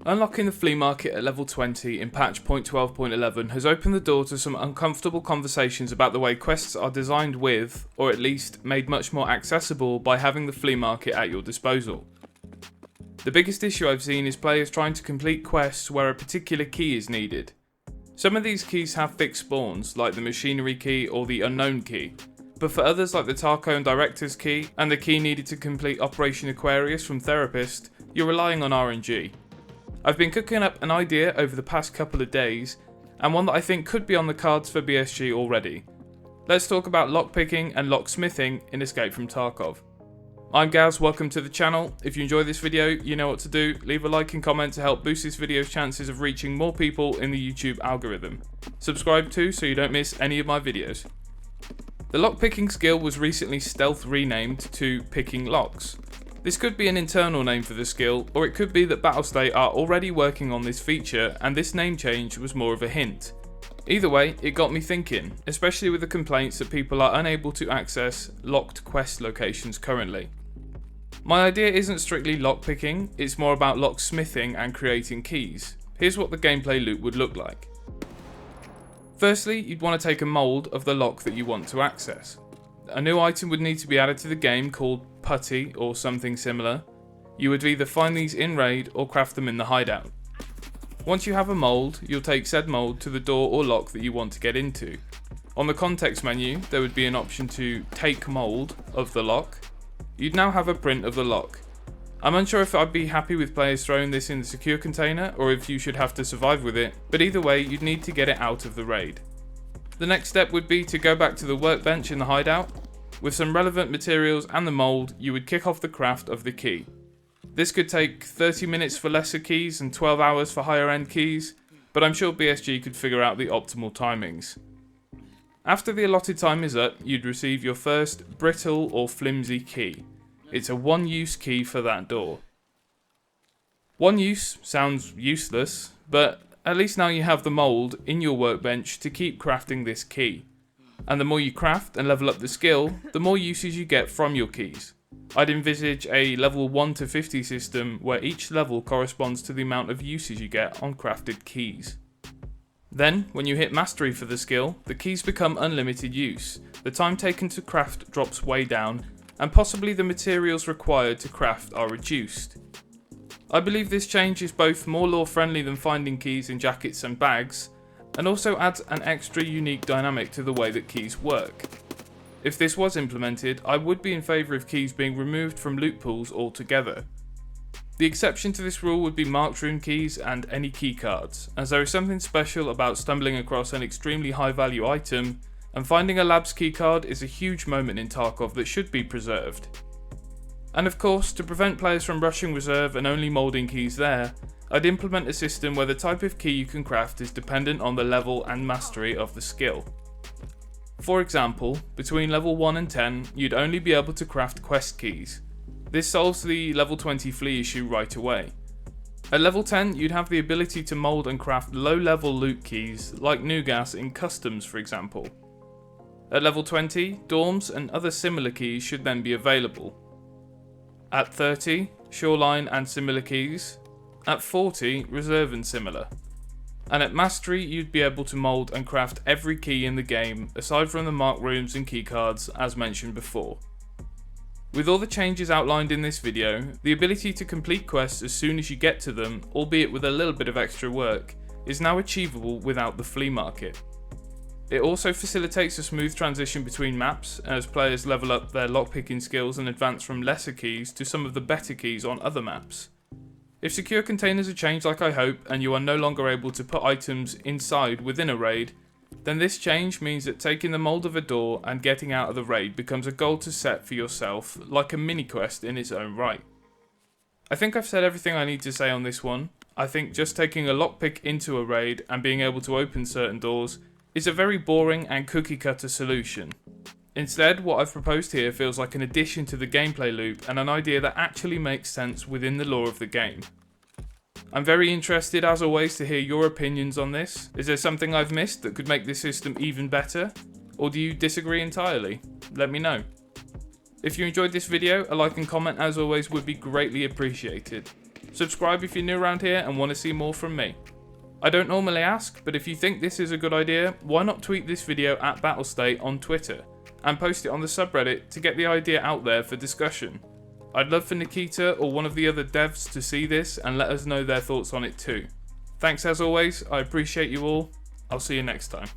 Unlocking the flea market at level 20 in patch 0.12.11 has opened the door to some uncomfortable conversations about the way quests are designed with, or at least made much more accessible by having the flea market at your disposal. The biggest issue I've seen is players trying to complete quests where a particular key is needed. Some of these keys have fixed spawns, like the machinery key or the unknown key, but for others like the Tarkov Director's key and the key needed to complete Operation Aquarius from Therapist, you're relying on RNG. I've been cooking up an idea over the past couple of days, and one that I think could be on the cards for BSG already. Let's talk about lockpicking and locksmithing in Escape from Tarkov. I'm Gaz, welcome to the channel. If you enjoy this video, you know what to do. Leave a like and comment to help boost this video's chances of reaching more people in the YouTube algorithm. Subscribe too so you don't miss any of my videos. The lockpicking skill was recently stealth renamed to picking locks. This could be an internal name for the skill, or it could be that Battlestate are already working on this feature and this name change was more of a hint. Either way, it got me thinking, especially with the complaints that people are unable to access locked quest locations currently. My idea isn't strictly lockpicking, it's more about locksmithing and creating keys. Here's what the gameplay loop would look like. Firstly, you'd want to take a mould of the lock that you want to access. A new item would need to be added to the game called putty or something similar. You would either find these in raid or craft them in the hideout. Once you have a mould, you'll take said mould to the door or lock that you want to get into. On the context menu, there would be an option to take mould of the lock. You'd now have a print of the lock. I'm unsure if I'd be happy with players throwing this in the secure container or if you should have to survive with it, but either way you'd need to get it out of the raid. The next step would be to go back to the workbench in the hideout. With some relevant materials and the mould, you would kick off the craft of the key. This could take 30 minutes for lesser keys and 12 hours for higher end keys, but I'm sure BSG could figure out the optimal timings. After the allotted time is up, you'd receive your first brittle or flimsy key. It's a one-use key for that door. One use sounds useless, but at least now you have the mould in your workbench to keep crafting this key. And the more you craft and level up the skill, the more usage you get from your keys. I'd envisage a level 1 to 50 system where each level corresponds to the amount of usage you get on crafted keys. Then, when you hit mastery for the skill, the keys become unlimited use, the time taken to craft drops way down, and possibly the materials required to craft are reduced. I believe this change is both more lore friendly than finding keys in jackets and bags, and also adds an extra unique dynamic to the way that keys work. If this was implemented, I would be in favour of keys being removed from loot pools altogether. The exception to this rule would be marked room keys and any key cards, as there is something special about stumbling across an extremely high value item, and finding a lab's keycard is a huge moment in Tarkov that should be preserved. And of course, to prevent players from rushing reserve and only moulding keys there, I'd implement a system where the type of key you can craft is dependent on the level and mastery of the skill. For example, between level 1 and 10, you'd only be able to craft quest keys. This solves the level 20 flea issue right away. At level 10, you'd have the ability to mould and craft low-level loot keys, like Nugas in customs for example. At level 20, dorms and other similar keys should then be available. At 30, shoreline and similar keys. At 40, reserve and similar. And at mastery, you'd be able to mould and craft every key in the game, aside from the marked rooms and keycards as mentioned before. With all the changes outlined in this video, the ability to complete quests as soon as you get to them, albeit with a little bit of extra work, is now achievable without the flea market. It also facilitates a smooth transition between maps as players level up their lockpicking skills and advance from lesser keys to some of the better keys on other maps. If secure containers are changed like I hope and you are no longer able to put items inside within a raid, then this change means that taking the mould of a door and getting out of the raid becomes a goal to set for yourself, like a mini quest in its own right. I think I've said everything I need to say on this one. I think just taking a lockpick into a raid and being able to open certain doors is a very boring and cookie cutter solution. Instead, what I've proposed here feels like an addition to the gameplay loop and an idea that actually makes sense within the lore of the game. I'm very interested as always to hear your opinions on this. Is there something I've missed that could make this system even better? Or do you disagree entirely? Let me know. If you enjoyed this video, a like and comment as always would be greatly appreciated. Subscribe if you're new around here and want to see more from me. I don't normally ask, but if you think this is a good idea, why not tweet this video at BattleState on Twitter and post it on the subreddit to get the idea out there for discussion. I'd love for Nikita or one of the other devs to see this and let us know their thoughts on it too. Thanks as always, I appreciate you all. I'll see you next time.